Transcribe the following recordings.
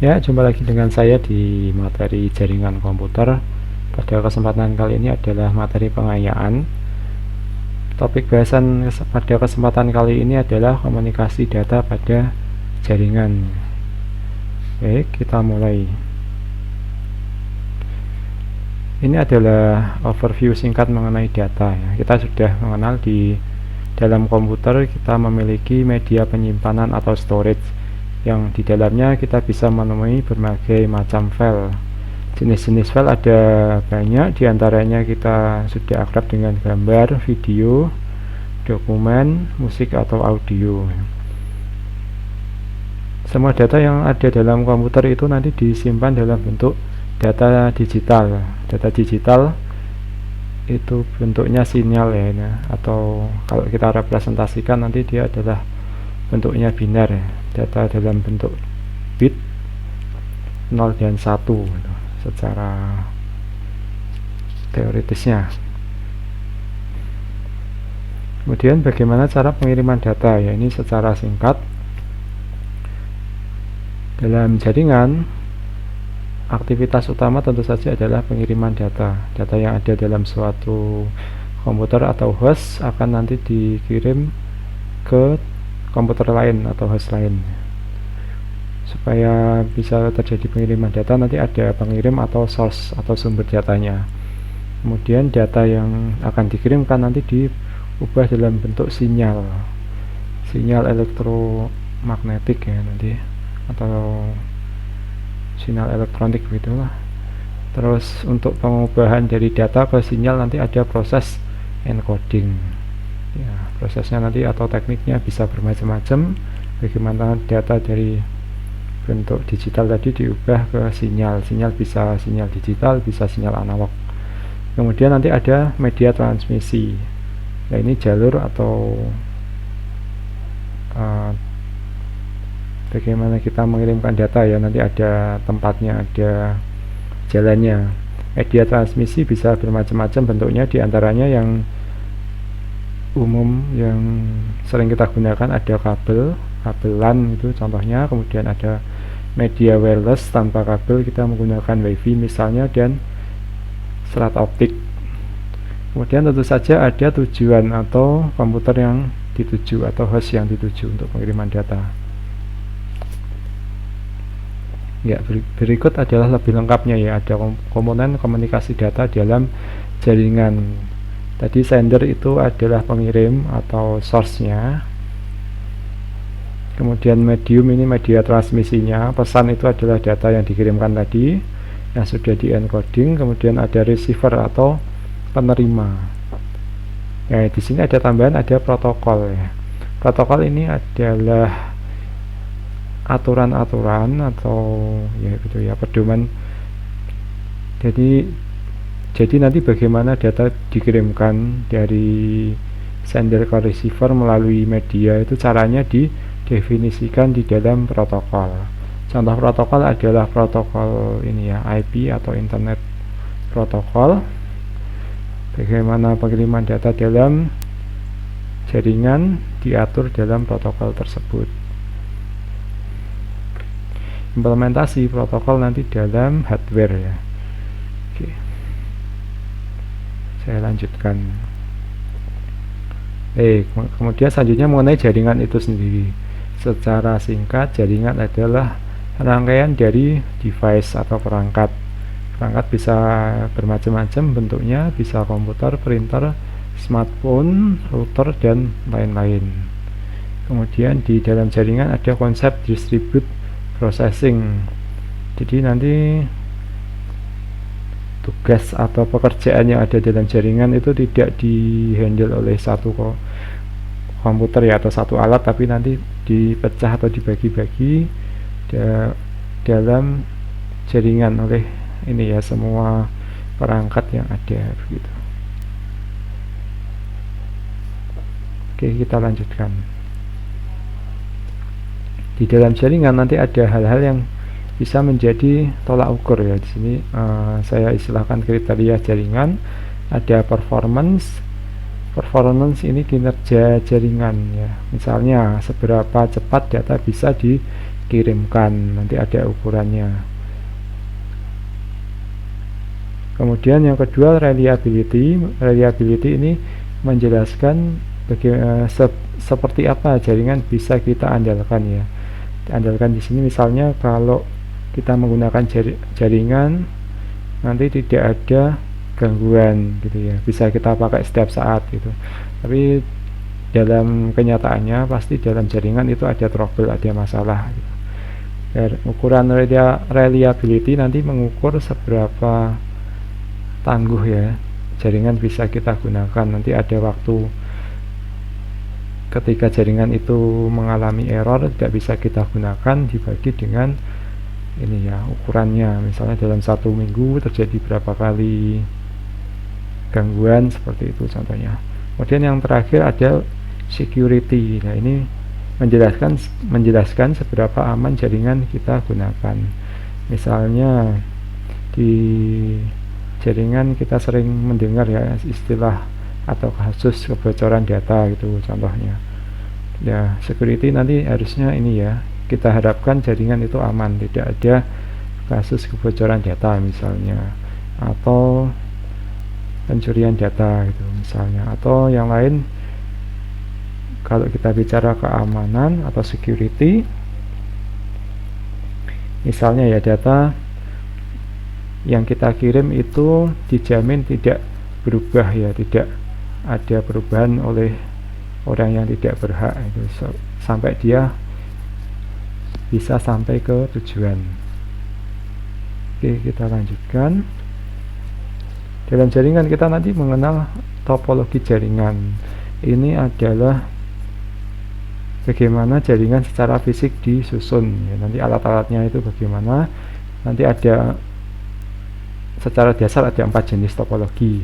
Ya, jumpa lagi dengan saya di materi jaringan komputer. Pada kesempatan kali ini adalah materi pengayaan. Topik bahasan pada kesempatan kali ini adalah komunikasi data pada jaringan. Baik, kita mulai. Ini adalah overview singkat mengenai data ya. Kita sudah mengenal di dalam komputer kita memiliki media penyimpanan atau storage yang di dalamnya kita bisa menemui berbagai macam file. Jenis-jenis file ada banyak, diantaranya kita sudah akrab dengan gambar, video, dokumen, musik atau audio. Semua data yang ada dalam komputer itu nanti disimpan dalam bentuk data digital. Data digital itu bentuknya sinyal ya, atau kalau kita representasikan nanti dia adalah bentuknya binar ya. Data dalam bentuk bit 0 dan 1 gitu, secara teoritisnya. Kemudian bagaimana cara pengiriman data ya, ini secara singkat. Dalam jaringan, aktivitas utama tentu saja adalah pengiriman data. Data yang ada dalam suatu komputer atau host akan nanti dikirim ke komputer lain atau host lain. Supaya bisa terjadi pengiriman data, nanti ada pengirim atau source atau sumber datanya. Kemudian data yang akan dikirimkan nanti diubah dalam bentuk sinyal elektromagnetik ya nanti, atau sinyal elektronik begitulah. Terus untuk pengubahan dari data ke sinyal nanti ada proses encoding ya, prosesnya nanti atau tekniknya bisa bermacam-macam. Bagaimana data dari bentuk digital tadi diubah ke sinyal bisa sinyal digital, bisa sinyal analog. Kemudian nanti ada media transmisi. Nah, ini jalur atau bagaimana kita mengirimkan data ya, nanti ada tempatnya, ada jalannya. Media transmisi bisa bermacam-macam bentuknya, diantaranya yang umum yang sering kita gunakan ada kabel LAN itu contohnya. Kemudian ada media wireless tanpa kabel, kita menggunakan wifi misalnya, dan serat optik. Kemudian tentu saja ada tujuan atau komputer yang dituju atau host yang dituju untuk pengiriman data. Ya, berikut adalah lebih lengkapnya ya, ada komponen komunikasi data dalam jaringan. Tadi sender itu adalah pengirim atau source-nya. Kemudian medium ini media transmisinya. Pesan itu adalah data yang dikirimkan tadi yang sudah di encoding. Kemudian ada receiver atau penerima. Ya, di sini ada tambahan, ada protokol ya. Protokol ini adalah aturan-aturan atau ya gitu ya, pedoman. Jadi nanti bagaimana data dikirimkan dari sender ke receiver melalui media itu caranya didefinisikan di dalam protokol. Contoh protokol adalah protokol ini ya, IP atau Internet Protokol. Bagaimana pengiriman data dalam jaringan diatur dalam protokol tersebut. Implementasi protokol nanti dalam hardware ya. Oke. Saya lanjutkan. Kemudian selanjutnya mengenai jaringan itu sendiri. Secara singkat, jaringan adalah rangkaian dari device atau perangkat. Perangkat bisa bermacam-macam bentuknya, bisa komputer, printer, smartphone, router, dan lain-lain. Kemudian di dalam jaringan ada konsep distribute processing. Jadi nanti tugas atau pekerjaan yang ada dalam jaringan itu tidak dihandle oleh satu komputer ya, atau satu alat, tapi nanti dipecah atau dibagi-bagi dalam jaringan oleh ini ya, semua perangkat yang ada begitu. Oke, kita lanjutkan. Di dalam jaringan nanti ada hal-hal yang bisa menjadi tolak ukur ya. Di sini saya istilahkan kriteria jaringan. Ada performance ini kinerja jaringan ya. Misalnya seberapa cepat data bisa kirimkan, nanti ada ukurannya. Kemudian yang kedua, reliability. Reliability ini menjelaskan seperti apa jaringan bisa kita andalkan ya. Andalkan di sini misalnya kalau kita menggunakan jaringan nanti tidak ada gangguan gitu ya, bisa kita pakai setiap saat gitu. Tapi dalam kenyataannya pasti dalam jaringan itu ada trouble, ada masalah gitu. Ukuran reliability nanti mengukur seberapa tangguh ya jaringan bisa kita gunakan. Nanti ada waktu ketika jaringan itu mengalami error tidak bisa kita gunakan, dibagi dengan ini ya ukurannya, misalnya dalam 1 minggu terjadi berapa kali gangguan, seperti itu contohnya. Kemudian yang terakhir ada security. Nah ini menjelaskan seberapa aman jaringan kita gunakan. Misalnya di jaringan kita sering mendengar ya istilah atau kasus kebocoran data gitu contohnya ya. Security nanti harusnya ini ya, kita harapkan jaringan itu aman, tidak ada kasus kebocoran data misalnya, atau pencurian data gitu misalnya, atau yang lain. Kalau kita bicara keamanan atau security, misalnya ya data yang kita kirim itu dijamin tidak berubah ya, tidak ada perubahan oleh orang yang tidak berhak itu, sampai dia bisa sampai ke tujuan. Oke, kita lanjutkan. Dalam jaringan kita nanti mengenal topologi jaringan. Ini adalah bagaimana jaringan secara fisik disusun ya, nanti alat-alatnya itu bagaimana. Nanti ada secara dasar ada 4 jenis topologi: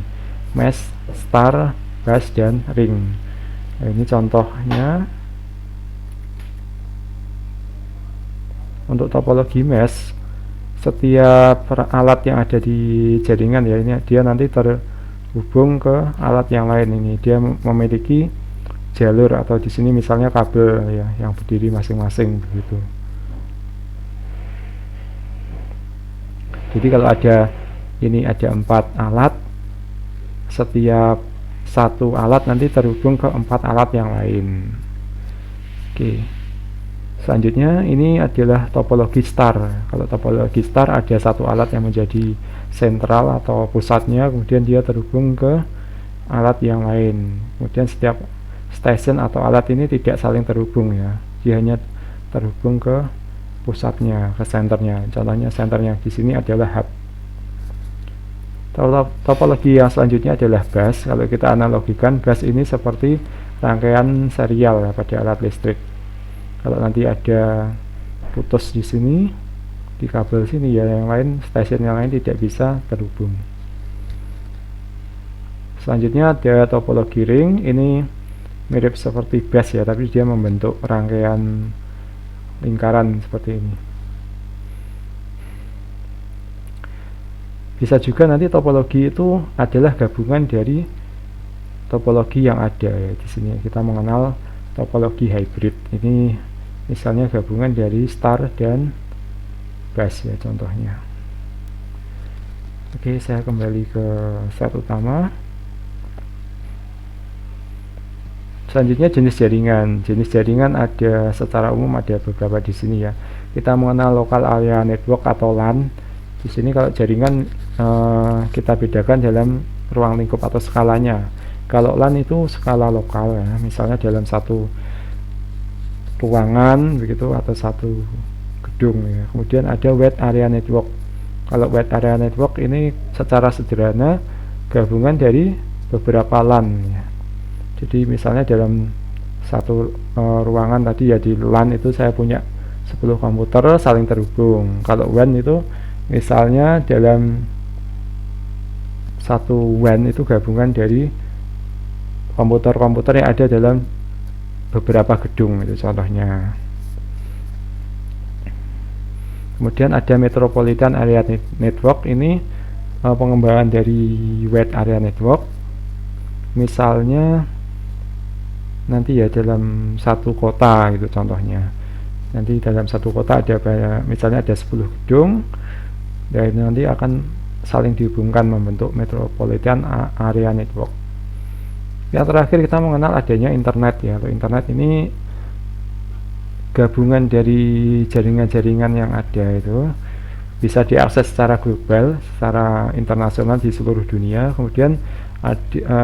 mesh, star, bus, dan ring. Nah, ini contohnya. Untuk topologi mesh, setiap alat yang ada di jaringan ya, ini dia nanti terhubung ke alat yang lain. Ini dia memiliki jalur, atau di sini misalnya kabel ya yang berdiri masing-masing begitu. Jadi kalau ada ini ada 4 alat, setiap satu alat nanti terhubung ke 4 alat yang lain. Oke, selanjutnya ini adalah topologi star. Kalau topologi star ada satu alat yang menjadi sentral atau pusatnya, kemudian dia terhubung ke alat yang lain. Kemudian setiap station atau alat ini tidak saling terhubung ya, dia hanya terhubung ke pusatnya, ke senternya. Contohnya senternya di sini adalah hub. Topologi yang selanjutnya adalah bus. Kalau kita analogikan, bus ini seperti rangkaian serial ya, pada alat listrik. Kalau nanti ada putus di sini, di kabel sini ya, yang lain, stasiun yang lain tidak bisa terhubung. Selanjutnya ada topologi ring. Ini mirip seperti bus ya, tapi dia membentuk rangkaian lingkaran seperti ini. Bisa juga nanti topologi itu adalah gabungan dari topologi yang ada ya. Di sini kita mengenal topologi hybrid. Ini misalnya gabungan dari star dan bus ya contohnya. Oke, saya kembali ke slide utama. Selanjutnya jenis jaringan. Jenis jaringan ada secara umum ada beberapa di sini ya. Kita mengenal local area network atau LAN. Di sini kalau jaringan kita bedakan dalam ruang lingkup atau skalanya. Kalau LAN itu skala lokal ya, misalnya dalam satu ruangan begitu atau satu gedung ya. Kemudian ada wide area network. Kalau wide area network ini secara sederhana gabungan dari beberapa LAN ya. Jadi misalnya dalam satu ruangan tadi ya, di LAN itu saya punya 10 komputer saling terhubung. Kalau WAN itu misalnya dalam satu WAN itu gabungan dari komputer-komputer yang ada dalam beberapa gedung, itu contohnya. Kemudian ada metropolitan area network. Ini pengembangan dari wide area network. Misalnya nanti ya dalam satu kota gitu contohnya. Nanti dalam satu kota ada misalnya ada 10 gedung, dan nanti akan saling dihubungkan membentuk Metropolitan Area Network. Yang terakhir kita mengenal adanya internet ya. Internet ini gabungan dari jaringan-jaringan yang ada itu bisa diakses secara global, secara internasional di seluruh dunia. Kemudian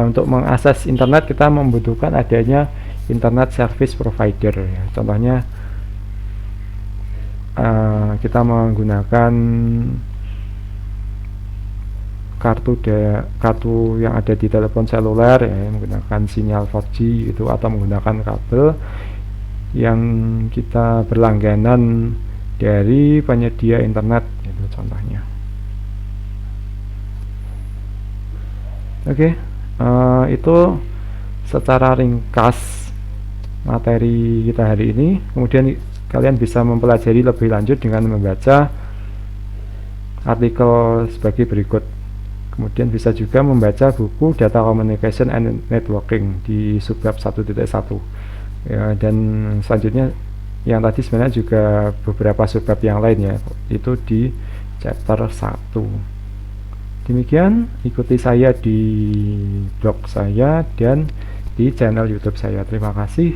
untuk mengakses internet kita membutuhkan adanya internet service provider ya. Contohnya kita menggunakan kartu yang ada di telepon seluler ya, menggunakan sinyal 4G itu, atau menggunakan kabel yang kita berlangganan dari penyedia internet itu contohnya. Oke, itu secara ringkas materi kita hari ini. Kemudian kalian bisa mempelajari lebih lanjut dengan membaca artikel sebagai berikut. Kemudian bisa juga membaca buku Data Communication and Networking di subbab 1.1 ya, dan selanjutnya yang tadi sebenarnya juga beberapa subbab yang lain ya, itu di chapter 1. Demikian, ikuti saya di blog saya dan di channel YouTube saya. Terima kasih.